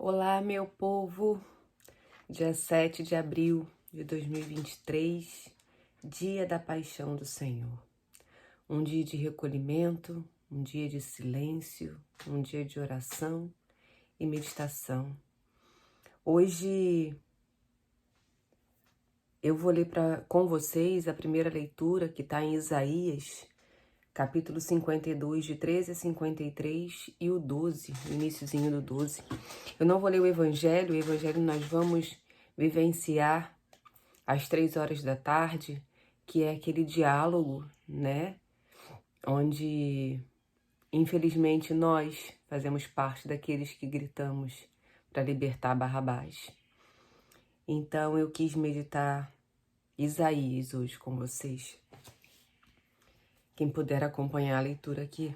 Olá, meu povo! Dia 7 de abril de 2023, dia da paixão do Senhor. Um dia de recolhimento, um dia de silêncio, um dia de oração e meditação. Hoje eu vou ler com vocês a primeira leitura que está em Isaías, capítulo 52, de 13 a 53 e o 12, o iniciozinho do 12. Eu não vou ler o Evangelho nós vamos vivenciar às 3 horas da tarde, que é aquele diálogo, né? Onde, infelizmente, nós fazemos parte daqueles que gritamos para libertar Barrabás. Então, eu quis meditar Isaías hoje com vocês. Quem puder acompanhar a leitura aqui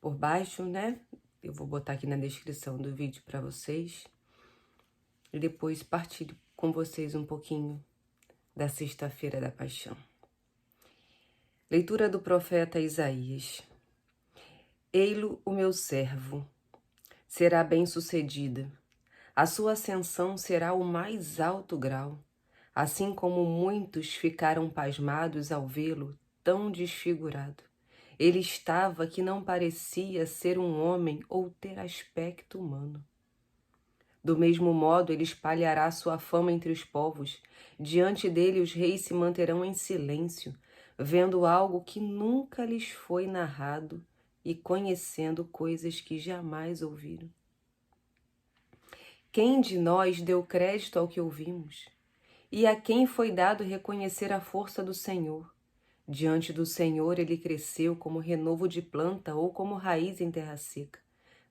por baixo, né? Eu vou botar aqui na descrição do vídeo para vocês. E depois partilho com vocês um pouquinho da Sexta-feira da Paixão. Leitura do profeta Isaías. Ei-lo, o meu servo, será bem-sucedida. A sua ascensão será o mais alto grau, assim como muitos ficaram pasmados ao vê-lo tão desfigurado. Ele estava que não parecia ser um homem ou ter aspecto humano. Do mesmo modo, ele espalhará sua fama entre os povos. Diante dele, os reis se manterão em silêncio, vendo algo que nunca lhes foi narrado e conhecendo coisas que jamais ouviram. Quem de nós deu crédito ao que ouvimos? E a quem foi dado reconhecer a força do Senhor? Diante do Senhor ele cresceu como renovo de planta ou como raiz em terra seca.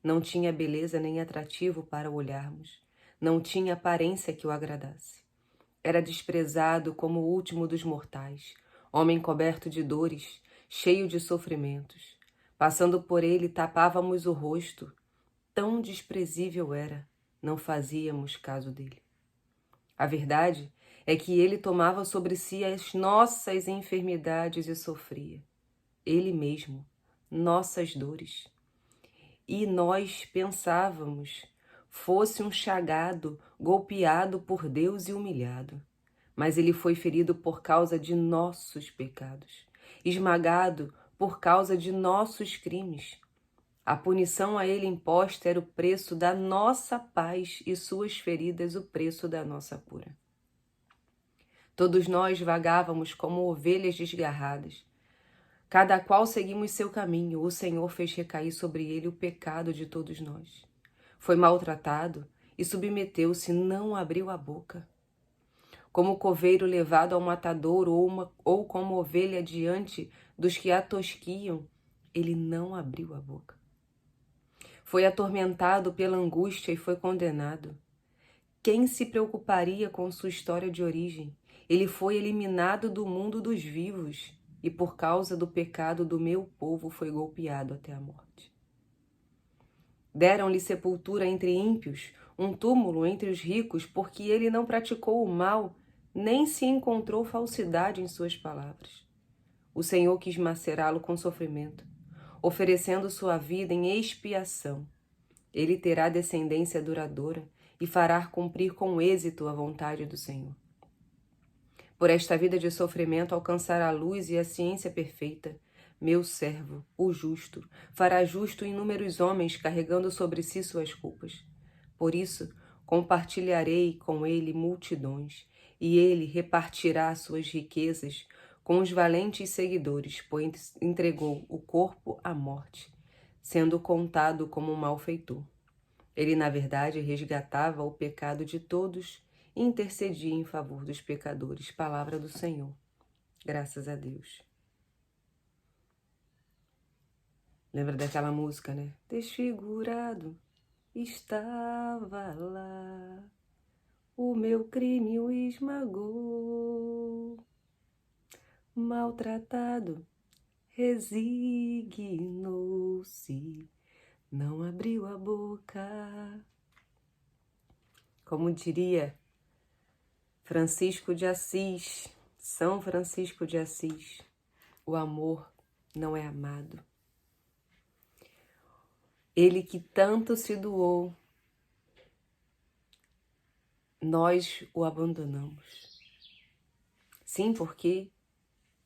Não tinha beleza nem atrativo para olharmos. Não tinha aparência que o agradasse. Era desprezado como o último dos mortais, homem coberto de dores, cheio de sofrimentos. Passando por ele, tapávamos o rosto. Tão desprezível era, não fazíamos caso dele. A verdade é que ele tomava sobre si as nossas enfermidades e sofria. Ele mesmo, nossas dores. E nós pensávamos, fosse um chagado, golpeado por Deus e humilhado. Mas ele foi ferido por causa de nossos pecados, esmagado por causa de nossos crimes. A punição a ele imposta era o preço da nossa paz e suas feridas o preço da nossa cura. Todos nós vagávamos como ovelhas desgarradas. Cada qual seguimos seu caminho. O Senhor fez recair sobre ele o pecado de todos nós. Foi maltratado e submeteu-se, não abriu a boca. Como coveiro levado ao matadouro ou como ovelha diante dos que a tosquiam, ele não abriu a boca. Foi atormentado pela angústia e foi condenado. Quem se preocuparia com sua história de origem? Ele foi eliminado do mundo dos vivos e por causa do pecado do meu povo foi golpeado até a morte. Deram-lhe sepultura entre ímpios, um túmulo entre os ricos, porque ele não praticou o mal, nem se encontrou falsidade em suas palavras. O Senhor quis macerá-lo com sofrimento, oferecendo sua vida em expiação. Ele terá descendência duradoura e fará cumprir com êxito a vontade do Senhor. Por esta vida de sofrimento alcançará a luz e a ciência perfeita. Meu servo, o justo, fará justo inúmeros homens carregando sobre si suas culpas. Por isso, compartilharei com ele multidões, e ele repartirá suas riquezas com os valentes seguidores, pois entregou o corpo à morte, sendo contado como um malfeitor. Ele, na verdade, resgatava o pecado de todos e intercedia em favor dos pecadores. Palavra do Senhor. Graças a Deus. Lembra daquela música, né? Desfigurado estava lá, o meu crime o esmagou. Maltratado, resignou-se, não abriu a boca. Como diria Francisco de Assis, São Francisco de Assis, o amor não é amado. Ele que tanto se doou nós o abandonamos. Sim, porque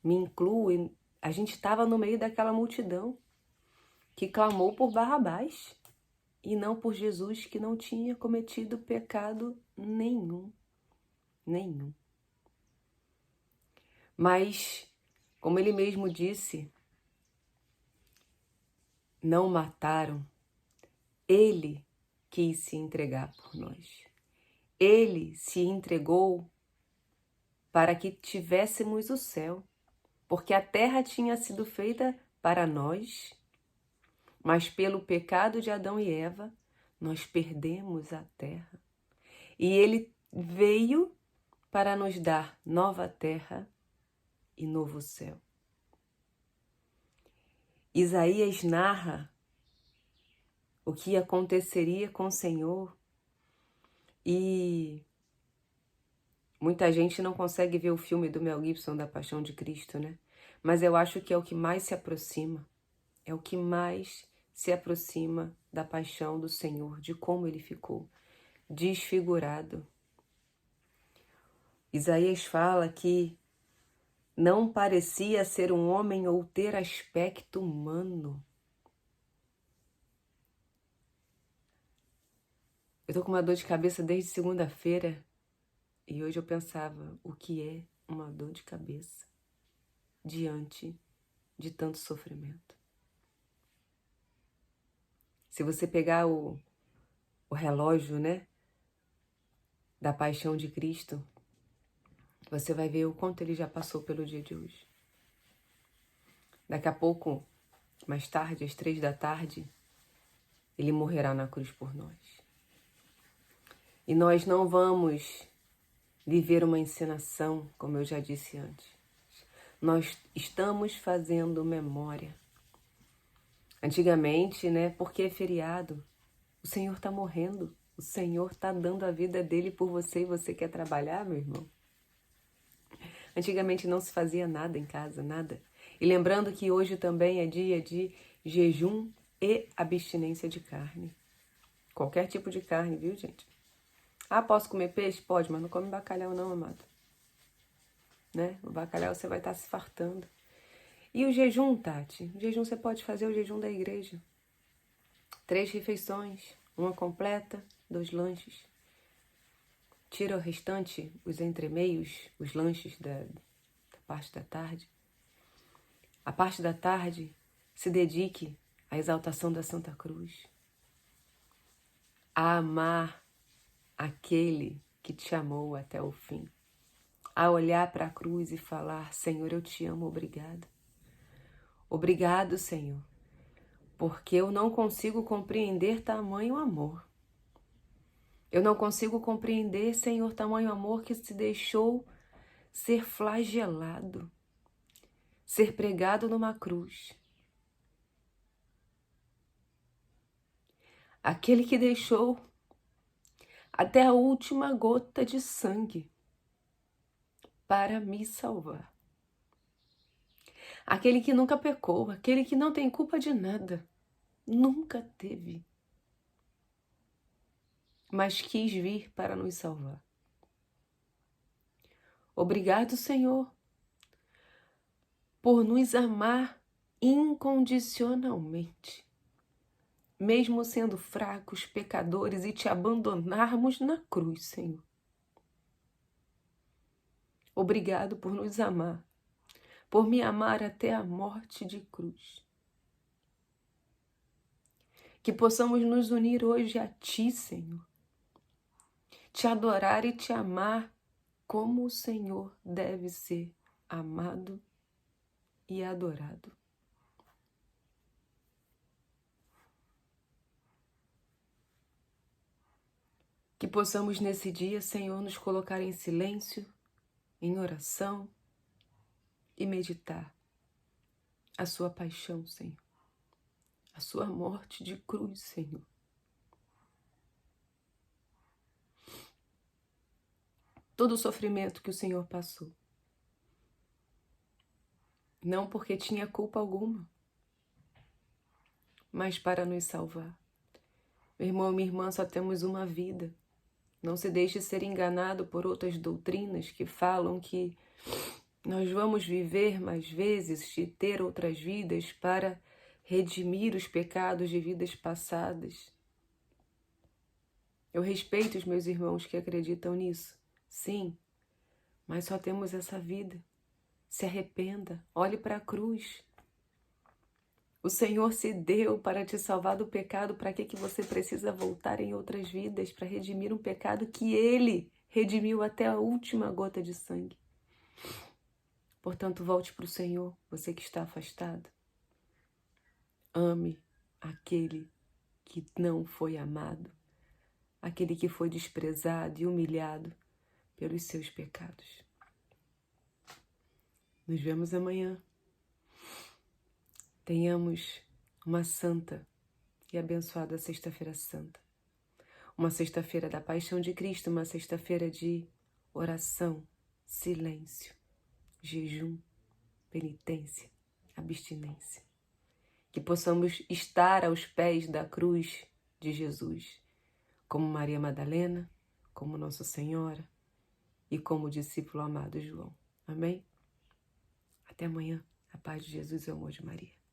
me incluo, a gente estava no meio daquela multidão que clamou por Barrabás e não por Jesus, que não tinha cometido pecado nenhum. Nenhum. Mas, como ele mesmo disse, não mataram. Ele quis se entregar por nós. Ele se entregou para que tivéssemos o céu, porque a terra tinha sido feita para nós, mas pelo pecado de Adão e Eva, nós perdemos a terra. E ele veio para nos dar nova terra e novo céu. Isaías narra o que aconteceria com o Senhor e muita gente não consegue ver o filme do Mel Gibson da Paixão de Cristo, né? Mas eu acho que é o que mais se aproxima, é o que mais se aproxima da paixão do Senhor, de como ele ficou desfigurado. Isaías fala que não parecia ser um homem ou ter aspecto humano. Eu tô com uma dor de cabeça desde segunda-feira e hoje eu pensava o que é uma dor de cabeça diante de tanto sofrimento. Se você pegar o relógio, né, da paixão de Cristo, você vai ver o quanto ele já passou pelo dia de hoje. Daqui a pouco, mais tarde, às 3 da tarde, ele morrerá na cruz por nós. E nós não vamos viver uma encenação, como eu já disse antes. Nós estamos fazendo memória. Antigamente, né, porque é feriado, o Senhor está morrendo, o Senhor está dando a vida dele por você e você quer trabalhar, meu irmão? Antigamente não se fazia nada em casa, nada. E lembrando que hoje também é dia de jejum e abstinência de carne. Qualquer tipo de carne, viu, gente? Ah, posso comer peixe? Pode, mas não come bacalhau não, amado. Né? O bacalhau você vai estar se fartando. E o jejum, Tati? O jejum você pode fazer o jejum da igreja. 3 refeições, uma completa, 2 lanches. Tira o restante, os entremeios, os lanches da parte da tarde. A parte da tarde se dedique à exaltação da Santa Cruz. A amar aquele que te amou até o fim. A olhar para a cruz e falar: Senhor, eu te amo, obrigado. Obrigado, Senhor, porque eu não consigo compreender tamanho amor. Eu não consigo compreender, Senhor, tamanho amor que se deixou ser flagelado, ser pregado numa cruz. Aquele que deixou até a última gota de sangue para me salvar. Aquele que nunca pecou, aquele que não tem culpa de nada, nunca teve, mas quis vir para nos salvar. Obrigado, Senhor, por nos amar incondicionalmente, mesmo sendo fracos, pecadores, e te abandonarmos na cruz, Senhor. Obrigado por nos amar, por me amar até a morte de cruz. Que possamos nos unir hoje a Ti, Senhor, te adorar e te amar como o Senhor deve ser amado e adorado. Que possamos nesse dia, Senhor, nos colocar em silêncio, em oração e meditar a sua paixão, Senhor, a sua morte de cruz, Senhor. Todo o sofrimento que o Senhor passou. Não porque tinha culpa alguma, mas para nos salvar. Meu irmão e minha irmã, só temos uma vida. Não se deixe ser enganado por outras doutrinas que falam que nós vamos viver mais vezes e ter outras vidas para redimir os pecados de vidas passadas. Eu respeito os meus irmãos que acreditam nisso, sim, mas só temos essa vida. Se arrependa, olhe para a cruz. O Senhor se deu para te salvar do pecado. Para que você precisa voltar em outras vidas para redimir um pecado que Ele redimiu até a última gota de sangue? Portanto, volte para o Senhor, você que está afastado. Ame aquele que não foi amado, aquele que foi desprezado e humilhado pelos seus pecados. Nos vemos amanhã. Tenhamos uma santa e abençoada Sexta-feira Santa. Uma sexta-feira da Paixão de Cristo, uma sexta-feira de oração, silêncio, jejum, penitência, abstinência. Que possamos estar aos pés da cruz de Jesus, como Maria Madalena, como Nossa Senhora e como o discípulo amado João. Amém? Até amanhã. A paz de Jesus e o amor de Maria.